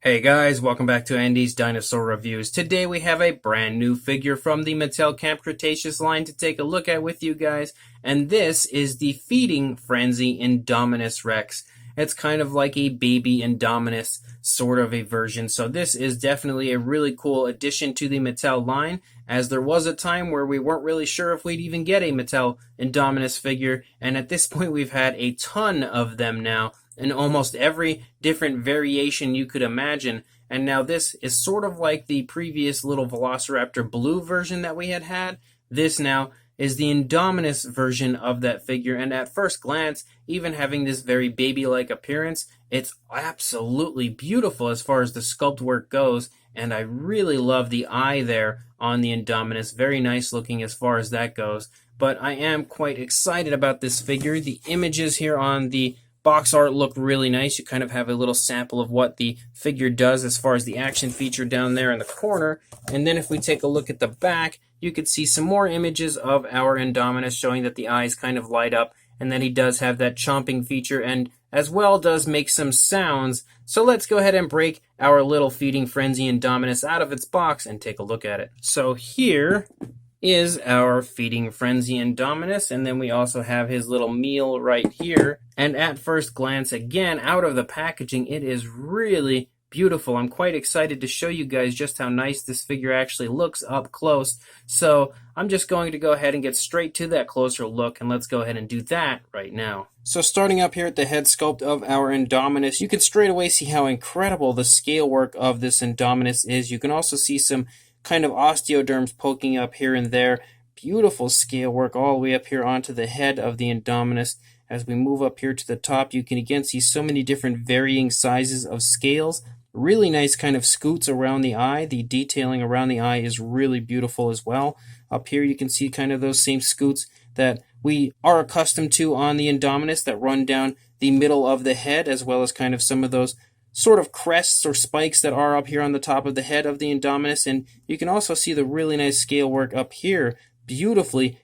Hey guys, welcome back to Andy's Dinosaur Reviews. Today we have a brand new figure from the Mattel Camp Cretaceous line to take a look at with you guys, and this is the Feeding Frenzy Indominus Rex. It's kind of like a baby Indominus sort of a version, so this is definitely a really cool addition to the Mattel line, as there was a time where we weren't really sure if we'd even get a Mattel Indominus figure, and at this point we've had a ton of them now, in almost every different variation you could imagine. And now this is sort of like the previous little Velociraptor blue version that we had. This now is the Indominus version of that figure, and at first glance, even having this very baby-like appearance, it's absolutely beautiful as far as the sculpt work goes, and I really love the eye there on the Indominus. Very nice looking as far as that goes. But I am quite excited about this figure. The images here on the box art look really nice. You kind of have a little sample of what the figure does as far as the action feature down there in the corner. And then if we take a look at the back, you could see some more images of our Indominus showing that the eyes kind of light up and that he does have that chomping feature and as well does make some sounds. So let's go ahead and break our little Feeding Frenzy Indominus out of its box and take a look at it. So here is our Feeding Frenzy Indominus, and then we also have his little meal right here. And at first glance, again, out of the packaging, it is really beautiful. I'm quite excited to show you guys just how nice this figure actually looks up close. So I'm just going to go ahead and get straight to that closer look, and let's go ahead and do that right now. So starting up here at the head sculpt of our Indominus, you can straight away see how incredible the scale work of this Indominus is. You can also see some kind of osteoderms poking up here and there. Beautiful scale work all the way up here onto the head of the Indominus. As we move up here to the top, you can again see so many different varying sizes of scales. Really nice kind of scoots around the eye. The detailing around the eye is really beautiful as well. Up here you can see kind of those same scoots that we are accustomed to on the Indominus that run down the middle of the head, as well as kind of some of those sort of crests or spikes that are up here on the top of the head of the Indominus. And you can also see the really nice scale work up here. Beautifully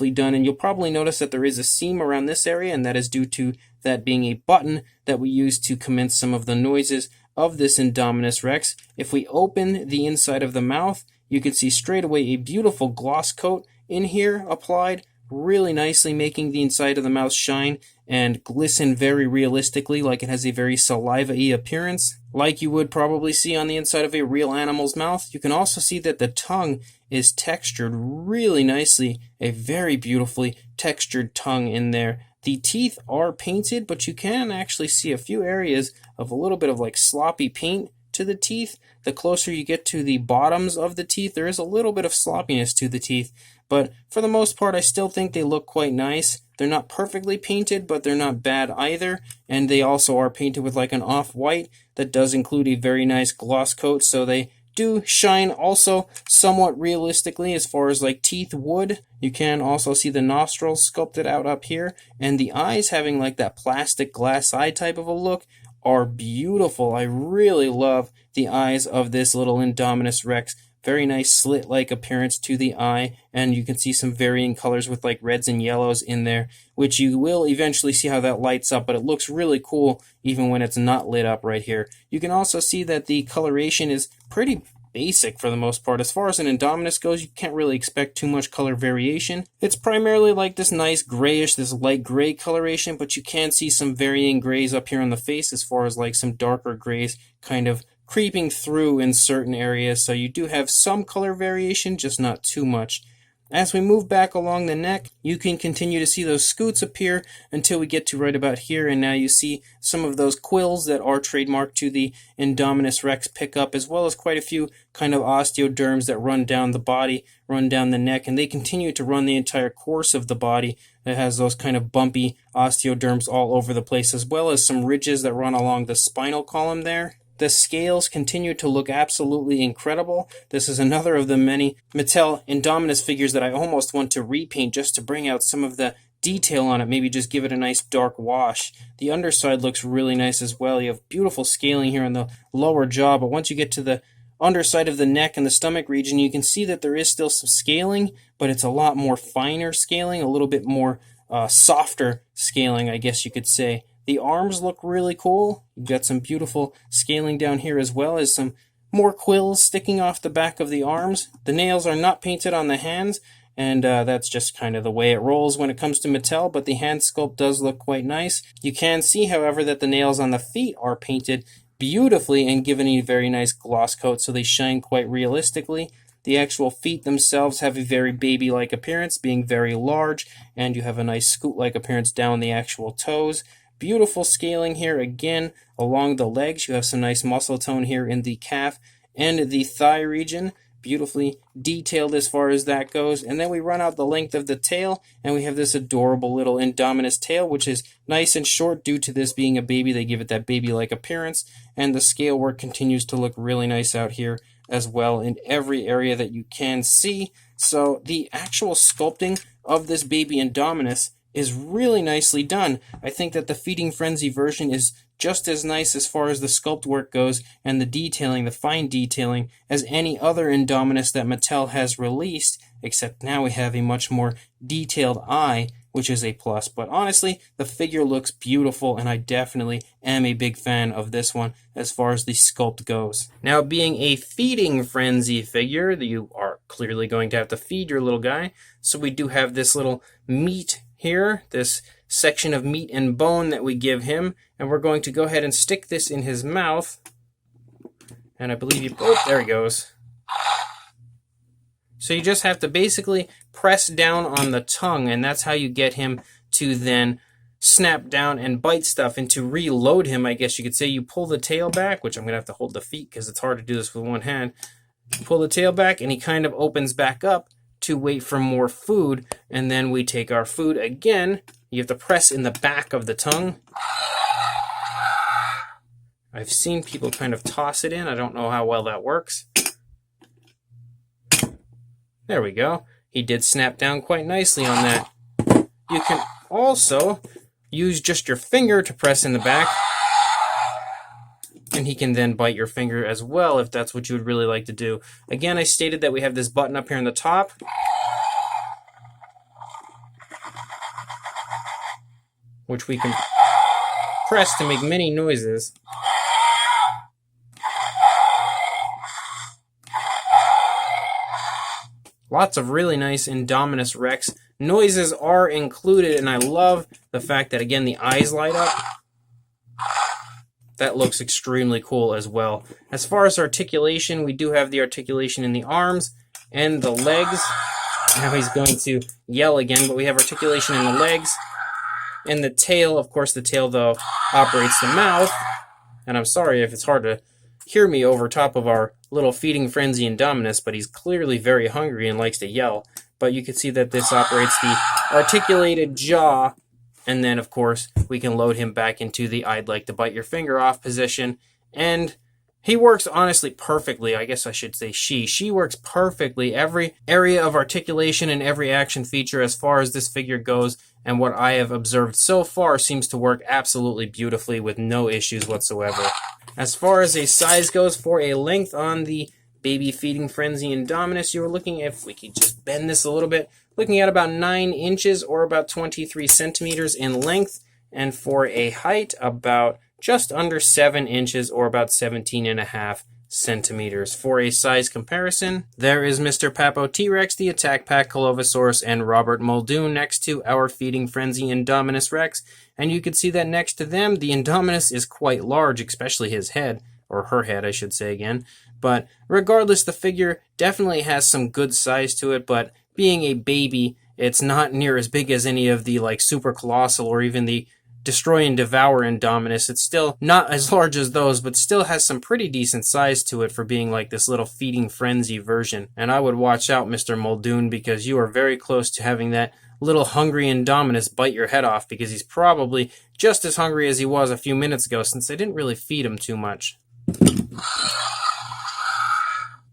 done. And you'll probably notice that there is a seam around this area, and that is due to that being a button that we use to commence some of the noises of this Indominus Rex. If we open the inside of the mouth, you can see straight away a beautiful gloss coat in here applied, really nicely making the inside of the mouth shine and glisten very realistically, like it has a very saliva-y appearance, like you would probably see on the inside of a real animal's mouth. You can also see that the tongue is textured really nicely, a very beautifully textured tongue in there. The teeth are painted, but you can actually see a few areas of a little bit of like sloppy paint to the teeth. The closer you get to the bottoms of the teeth, there is a little bit of sloppiness to the teeth, but for the most part I still think they look quite nice. They're not perfectly painted, but they're not bad either, and they also are painted with like an off-white that does include a very nice gloss coat, so they do shine also somewhat realistically as far as like teeth would. You can also see the nostrils sculpted out up here, and the eyes having like that plastic glass eye type of a look are beautiful. I really love the eyes of this little Indominus Rex. Very nice slit-like appearance to the eye, and you can see some varying colors with like reds and yellows in there, which you will eventually see how that lights up, but it looks really cool even when it's not lit up right here. You can also see that the coloration is pretty basic for the most part. As far as an Indominus goes, you can't really expect too much color variation. It's primarily like this nice grayish, this light gray coloration, but you can see some varying grays up here on the face as far as like some darker grays kind of creeping through in certain areas, so you do have some color variation, just not too much. As we move back along the neck, you can continue to see those scoots appear until we get to right about here, and now you see some of those quills that are trademarked to the Indominus Rex pickup, as well as quite a few kind of osteoderms that run down the body, run down the neck, and they continue to run the entire course of the body. It has those kind of bumpy osteoderms all over the place, as well as some ridges that run along the spinal column there. The scales continue to look absolutely incredible. This is another of the many Mattel Indominus figures that I almost want to repaint just to bring out some of the detail on it, maybe just give it a nice dark wash. The underside looks really nice as well. You have beautiful scaling here on the lower jaw, but once you get to the underside of the neck and the stomach region, you can see that there is still some scaling, but it's a lot more finer scaling, a little bit more softer scaling, I guess you could say. The arms look really cool. You've got some beautiful scaling down here as well as some more quills sticking off the back of the arms. The nails are not painted on the hands, and that's just kind of the way it rolls when it comes to Mattel, but the hand sculpt does look quite nice. You can see, however, that the nails on the feet are painted beautifully and given a very nice gloss coat, so they shine quite realistically. The actual feet themselves have a very baby-like appearance, being very large, and you have a nice scoot-like appearance down the actual toes. Beautiful scaling here again along the legs. You have some nice muscle tone here in the calf and the thigh region. Beautifully detailed as far as that goes. And then we run out the length of the tail, and we have this adorable little Indominus tail, which is nice and short due to this being a baby. They give it that baby-like appearance, and the scale work continues to look really nice out here as well in every area that you can see. So the actual sculpting of this baby Indominus is really nicely done. I think that the Feeding Frenzy version is just as nice as far as the sculpt work goes and the detailing, the fine detailing, as any other Indominus that Mattel has released, except now we have a much more detailed eye, which is a plus. But honestly, the figure looks beautiful, and I definitely am a big fan of this one as far as the sculpt goes. Now, being a Feeding Frenzy figure, you are clearly going to have to feed your little guy, so we do have this little meat here, this section of meat and bone that we give him, and we're going to go ahead and stick this in his mouth. And I believe there he goes. So you just have to basically press down on the tongue, and that's how you get him to then snap down and bite stuff. And to reload him, I guess you could say, you pull the tail back, which I'm going to have to hold the feet because it's hard to do this with one hand. Pull the tail back, and he kind of opens back up to wait for more food, and then we take our food again. You have to press in the back of the tongue. I've seen people kind of toss it in. I don't know how well that works. There we go. He did snap down quite nicely on that. You can also use just your finger to press in the back, and he can then bite your finger as well if that's what you would really like to do. Again, I stated that we have this button up here on the top, which we can press to make many noises. Lots of really nice Indominus Rex noises are included, and I love the fact that, again, the eyes light up. That looks extremely cool as well. As far as articulation, we do have the articulation in the arms and the legs. Now he's going to yell again, but we have articulation in the legs. And the tail, of course, the tail, though, operates the mouth. And I'm sorry if it's hard to hear me over top of our little Feeding Frenzy Indominus, but he's clearly very hungry and likes to yell. But you can see that this operates the articulated jaw. And then, of course, we can load him back into the I'd like to bite your finger off position. And he works, honestly, perfectly. I guess I should say she. She works perfectly. Every area of articulation and every action feature as far as this figure goes, and what I have observed so far, seems to work absolutely beautifully with no issues whatsoever. As far as a size goes for a length on the baby Feeding Frenzy Indominus, you were looking at, if we could just bend this a little bit, looking at about 9 inches or about 23 centimeters in length, and for a height about just under 7 inches or about 17.5 centimeters. For a size comparison, there is Mr. Papo T-Rex, the Attack Pack Colovosaurus, and Robert Muldoon next to our Feeding Frenzy Indominus Rex, and you can see that next to them, the Indominus is quite large, especially his head, or her head, I should say again. But regardless, the figure definitely has some good size to it, but being a baby, it's not near as big as any of the super colossal or even the Destroy and Devour Indominus. It's still not as large as those, but still has some pretty decent size to it for being like this little Feeding Frenzy version. And I would watch out, Mr. Muldoon, because you are very close to having that little hungry Indominus bite your head off, because he's probably just as hungry as he was a few minutes ago, since I didn't really feed him too much.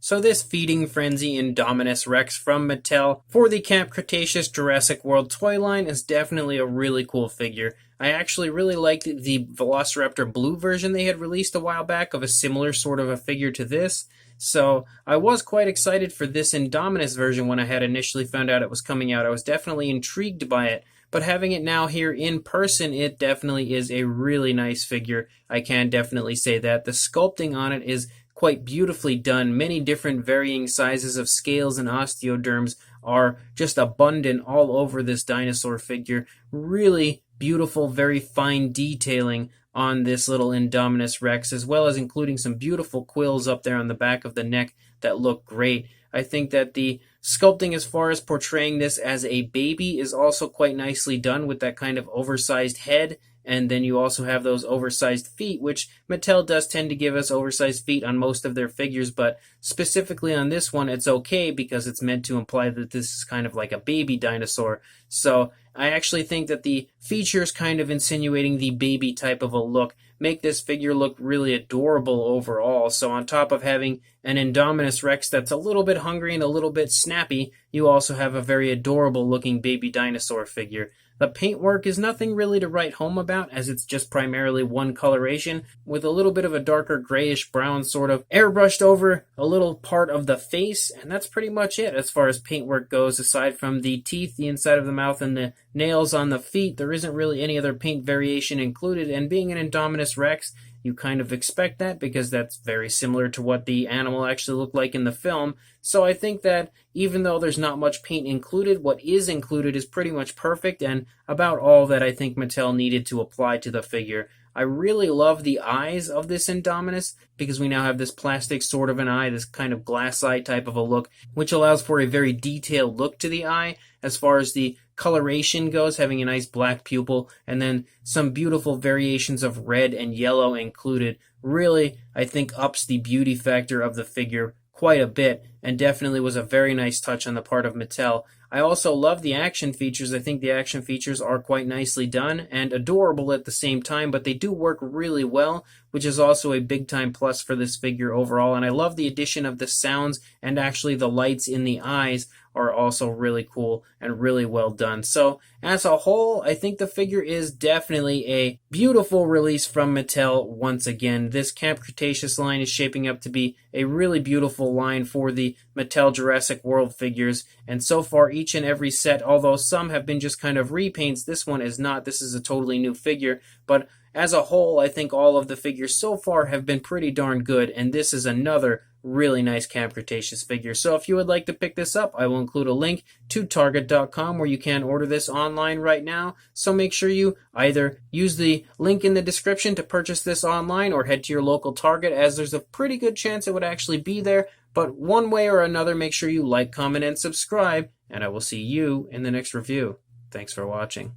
So this Feeding Frenzy Indominus Rex from Mattel for the Camp Cretaceous Jurassic World toy line is definitely a really cool figure. I actually really liked the Velociraptor Blue version they had released a while back of a similar sort of a figure to this. So I was quite excited for this Indominus version when I had initially found out it was coming out. I was definitely intrigued by it. but having it now here in person, it definitely is a really nice figure. I can definitely say that. The sculpting on it is quite beautifully done. Many different varying sizes of scales and osteoderms are just abundant all over this dinosaur figure. Really beautiful, very fine detailing on this little Indominus Rex, as well as including some beautiful quills up there on the back of the neck that look great. I think that the sculpting as far as portraying this as a baby is also quite nicely done with that kind of oversized head, and then you also have those oversized feet, which Mattel does tend to give us oversized feet on most of their figures, but specifically on this one it's okay because it's meant to imply that this is kind of like a baby dinosaur. So I actually think that the features kind of insinuating the baby type of a look make this figure look really adorable overall. So on top of having an Indominus Rex that's a little bit hungry and a little bit snappy, you also have a very adorable looking baby dinosaur figure. The paintwork is nothing really to write home about, as it's just primarily one coloration, with a little bit of a darker grayish brown sort of airbrushed over a little part of the face, and that's pretty much it as far as paintwork goes. Aside from the teeth, the inside of the mouth, and the nails on the feet, there isn't really any other paint variation included, and being an Indominus Rex, you kind of expect that because that's very similar to what the animal actually looked like in the film. So I think that even though there's not much paint included, what is included is pretty much perfect and about all that I think Mattel needed to apply to the figure. I really love the eyes of this Indominus because we now have this plastic sort of an eye, this kind of glass eye type of a look, which allows for a very detailed look to the eye as far as the coloration goes, having a nice black pupil and then some beautiful variations of red and yellow included. Really, I think ups the beauty factor of the figure quite a bit and definitely was a very nice touch on the part of Mattel. I also love the action features. I think the action features are quite nicely done and adorable at the same time, but they do work really well, which is also a big time plus for this figure overall. And I love the addition of the sounds, and actually the lights in the eyes are also really cool and really well done. So as a whole, I think the figure is definitely a beautiful release from Mattel once again. This Camp Cretaceous line is shaping up to be a really beautiful line for the Mattel Jurassic World figures, and so far each and every set, although some have been just kind of repaints, this one is not. This is a totally new figure, but as a whole, I think all of the figures so far have been pretty darn good, and this is another really nice Camp Cretaceous figure. So if you would like to pick this up, I will include a link to Target.com where you can order this online right now. So make sure you either use the link in the description to purchase this online or head to your local Target, as there's a pretty good chance it would actually be there. But one way or another, make sure you like, comment, and subscribe, and I will see you in the next review. Thanks for watching.